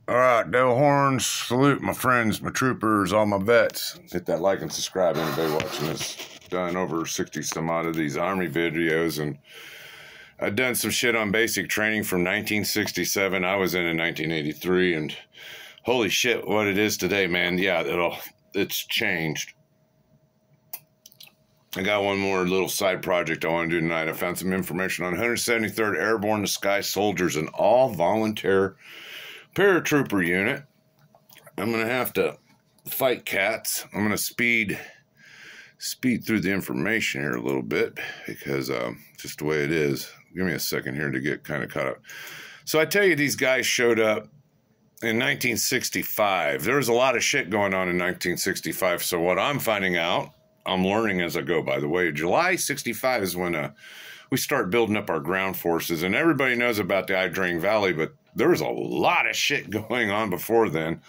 All right, Dale Horns, salute my friends, my troopers, all my vets. Hit that like and subscribe, anybody watching this. Done over 60 some odd of these Army videos, and I've done some shit on basic training from 1967. I was in 1983, and holy shit, what it is today, man. Yeah, it's changed. I got one more little side project I want to do tonight. I found some information on 173rd Airborne, the Sky Soldiers, an all-volunteer paratrooper unit. I'm going to have to fight cats. I'm going to speed through the information here a little bit because just the way it is. Give me a second here to get kind of caught up. So I tell you, these guys showed up in 1965. There was a lot of shit going on in 1965. So what I'm finding out, I'm learning as I go, by the way. July 65 is when we start building up our ground forces. And everybody knows about the Idrang Valley, but there was a lot of shit going on before then.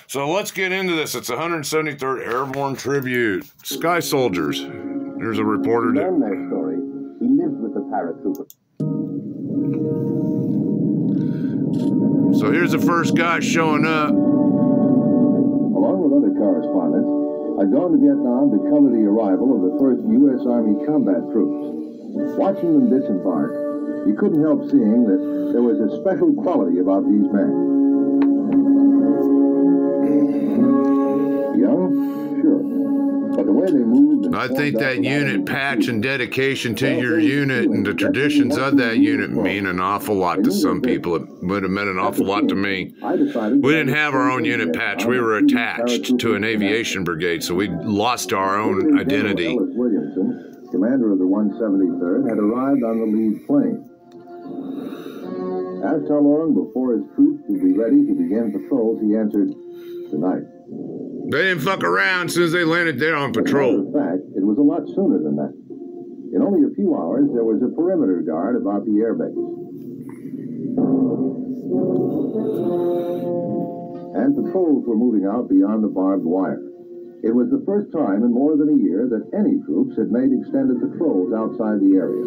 So let's get into this. It's 173rd Airborne Tribute. Sky Soldiers. There's a reporter. He learned their story. He lived with the paratroopers. So here's the first guy showing up. Along with other correspondents, I'd gone to Vietnam to cover the arrival of the first U.S. Army combat troops. Watching them disembark, you couldn't help seeing that there was a special quality about these men. Young? Sure. But the way they moved... I think that unit patch and dedication to your unit and the traditions of that unit mean an awful lot to some people. It would have meant an awful lot to me. We didn't have our own unit patch. We were attached to an aviation brigade, so we lost our own identity. Ellis Williamson, commander of the 173rd, had arrived on the lead plane. Asked how long before his troops would be ready to begin patrols, he answered, "Tonight." They didn't fuck around as soon as they landed there on patrol. In fact, it was a lot sooner than that. In only a few hours, there was a perimeter guard about the airbase. And patrols were moving out beyond the barbed wire. It was the first time in more than a year that any troops had made extended patrols outside the area.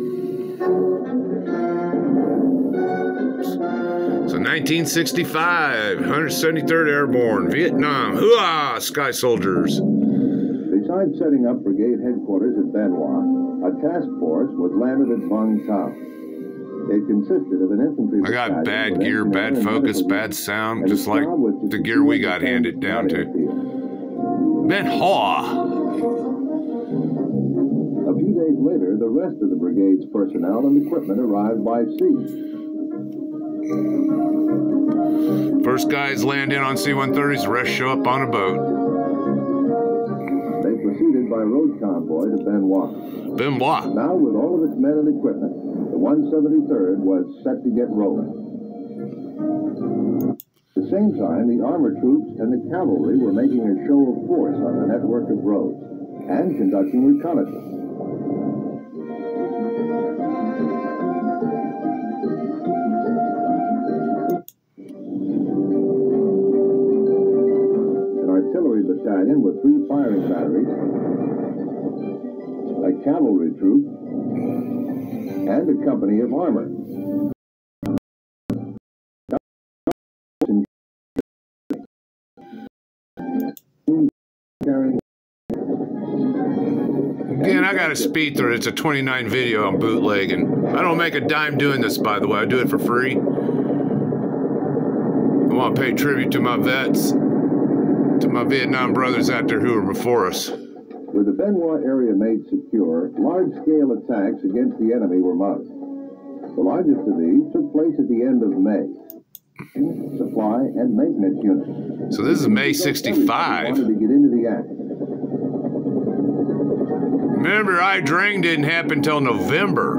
So 1965, 173rd Airborne, Vietnam, hoo-ah, Sky Soldiers. Besides setting up brigade headquarters at Ben Hoa, a task force was landed at Vung Tau. It consisted of an infantry. I got bad gear, bad focus, bad sound, just like the gear we got handed down to. Ben Hoa. A few days later, the rest of the brigade's personnel and equipment arrived by sea. First guys land in on C-130s, the rest show up on a boat. They proceeded by road convoy to Ben Hoa. Ben Hoa. Now, with all of its men and equipment, the 173rd was set to get rolling. At the same time, the armor troops and the cavalry were making a show of force on the network of roads and conducting reconnaissance. Artillery battalion with 3 firing batteries, a cavalry troop, and a company of armor. Again, I got to speed through it. It's a 29 video on bootlegging. I don't make a dime doing this, by the way. I do it for free. I want to pay tribute to my vets, to my Vietnam brothers out there who were before us. With the Ben Hoa area made secure, large-scale attacks against the enemy were mounted. The largest of these took place at the end of May. Supply and maintenance units. So this is May 65. Wanted to get into the act. Remember, Idrang didn't happen until November.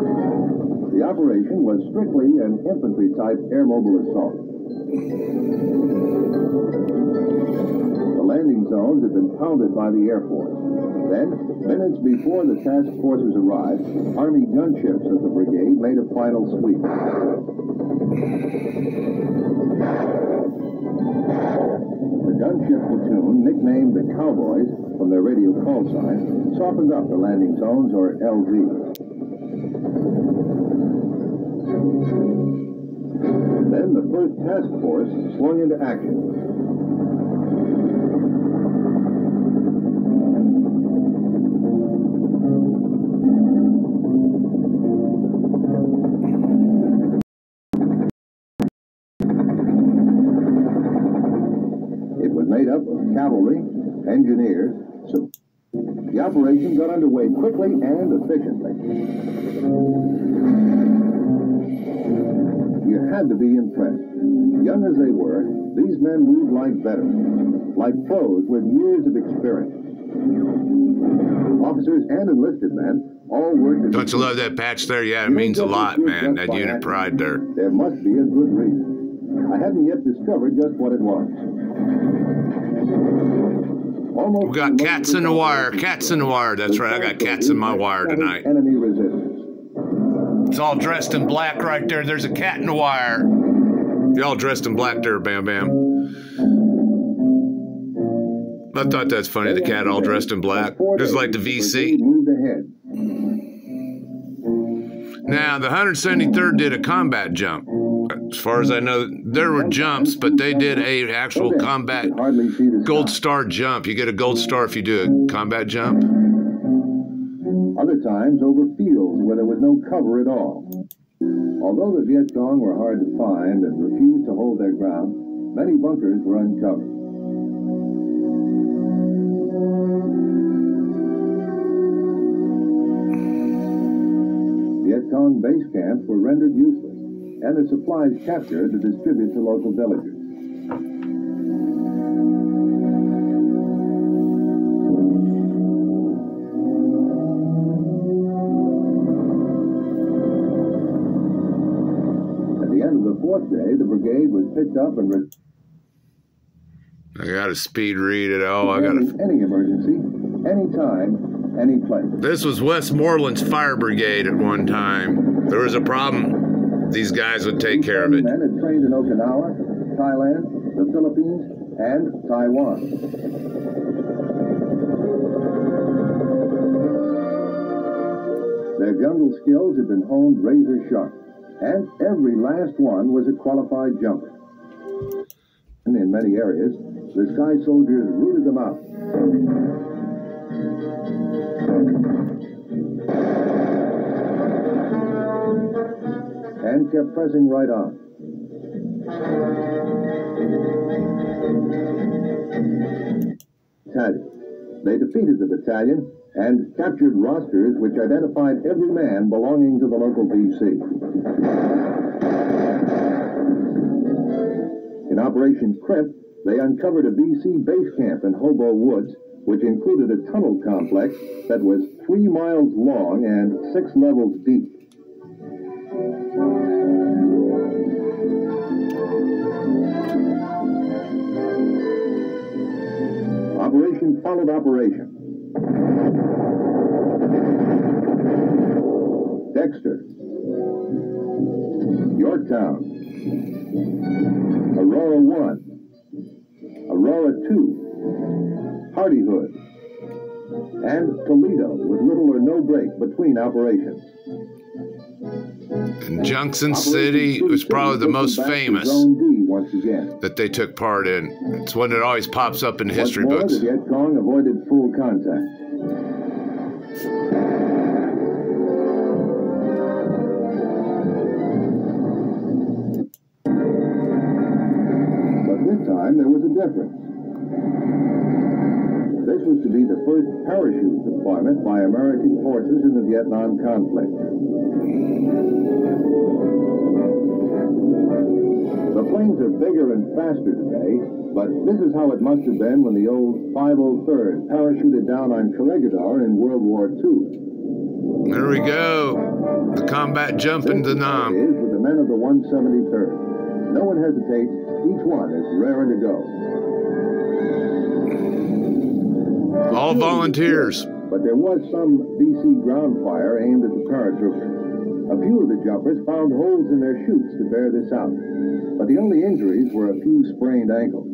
The operation was strictly an infantry-type air mobile assault. The landing zones had been pounded by the Air Force. Then, minutes before the task forces arrived, Army gunships of the brigade made a final sweep. The gunship platoon, nicknamed the Cowboys from their radio call sign, softened up the landing zones, or LZ. Then the first task force swung into action. It was made up of cavalry, engineers, so the operation got underway quickly and efficiently. You had to be impressed. Young as they were, these men moved like veterans, like pros with years of experience. Officers and enlisted men all worked. Don't you love that patch there? Yeah, it means a lot, man. That unit pride there. There must be a good reason. I hadn't yet discovered just what it was. We got cats in the wire. Cats in the wire. That's right. I got cats in my wire tonight. Enemy resistance. It's all dressed in black right there. There's a cat in the wire. Y'all dressed in black there, Bam Bam. I thought that's funny. The cat all dressed in black. Just like the VC. Now, the 173rd did a combat jump. As far as I know, there were jumps, but they did a actual combat gold star jump. You get a gold star if you do a combat jump. Other times over fields where there was no cover at all. Although the Viet Cong were hard to find and refused to hold their ground, many bunkers were uncovered. Viet Cong base camps were rendered useless, and the supplies captured to distribute to local villagers. At the end of the fourth day, the brigade was picked up and I got to speed read it. Oh, I got to. Any emergency, anytime, any place. This was Westmoreland's fire brigade at one time. There was a problem. These guys would take care of it. Men had trained in Okinawa, Thailand, the Philippines, and Taiwan. Their jungle skills had been honed razor sharp, and every last one was a qualified jumper. And in many areas, the Sky Soldiers rooted them out. And kept pressing right on. Battalion. They defeated the battalion and captured rosters which identified every man belonging to the local VC. In Operation Crimp, they uncovered a VC base camp in Hobo Woods, which included a tunnel complex that was 3 miles long and 6 levels deep. Operation followed operation. Dexter, Yorktown, Aurora 1, Aurora 2, Hardyhood, and Toledo, with little or no break between operations. And Junction City was probably the most famous that they took part in. It's one that always pops up in the history books. The Viet Cong avoided full contact. But this time there was a difference. This was to be the first parachute deployment by American forces in the Vietnam conflict. The planes are bigger and faster today, but this is how it must have been when the old 503rd parachuted down on Corregidor in World War II. There we go. The combat jump into Nam. Is with the men of the 173rd. No one hesitates. Each one is raring to go. All volunteers. But there was some VC ground fire aimed at the paratroopers. A few of the jumpers found holes in their chutes to bear this out. But the only injuries were a few sprained ankles.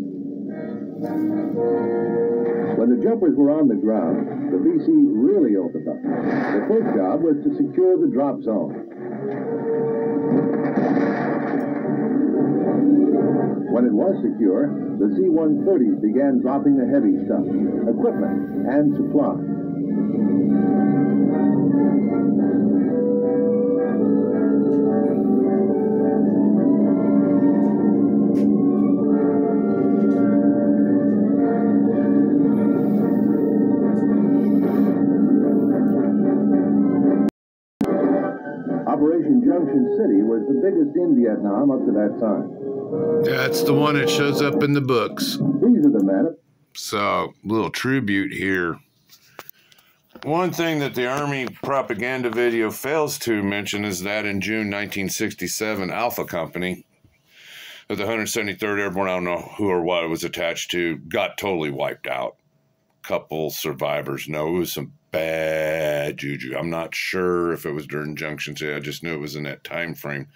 When the jumpers were on the ground, the VC really opened up. The first job was to secure the drop zone. When it was secure, the C-130s began dropping the heavy stuff, equipment, and supplies. Operation Junction City was the biggest in Vietnam up to that time. That's the one that shows up in the books. These are the men. So, little tribute here. One thing that the Army propaganda video fails to mention is that in June 1967, Alpha Company of the 173rd Airborne, I don't know who or what it was attached to, got totally wiped out. Couple survivors. No, it was some bad juju. I'm not sure if it was during Junction City. I just knew it was in that time frame.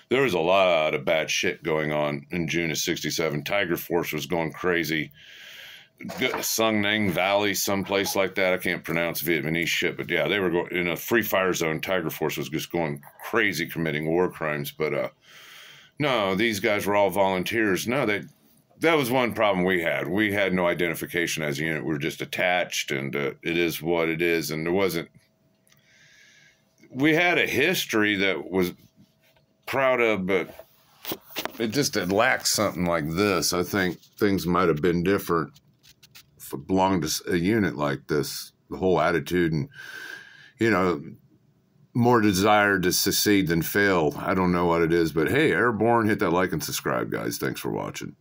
There was a lot of bad shit going on in June of 67. Tiger Force was going crazy. Sung Nang Valley, someplace like that. I can't pronounce Vietnamese shit, but yeah, they were going in a free fire zone. Tiger Force was just going crazy, committing war crimes. But no, these guys were all volunteers. No, that was one problem we had. We had no identification as a unit. We were just attached, and it is what it is. And there wasn't. We had a history that was proud of, but it just lacked something like this. I think things might have been different if it belonged to a unit like this. The whole attitude and, you know, more desire to succeed than fail. I don't know what it is, but hey, Airborne, hit that like and subscribe, guys. Thanks for watching.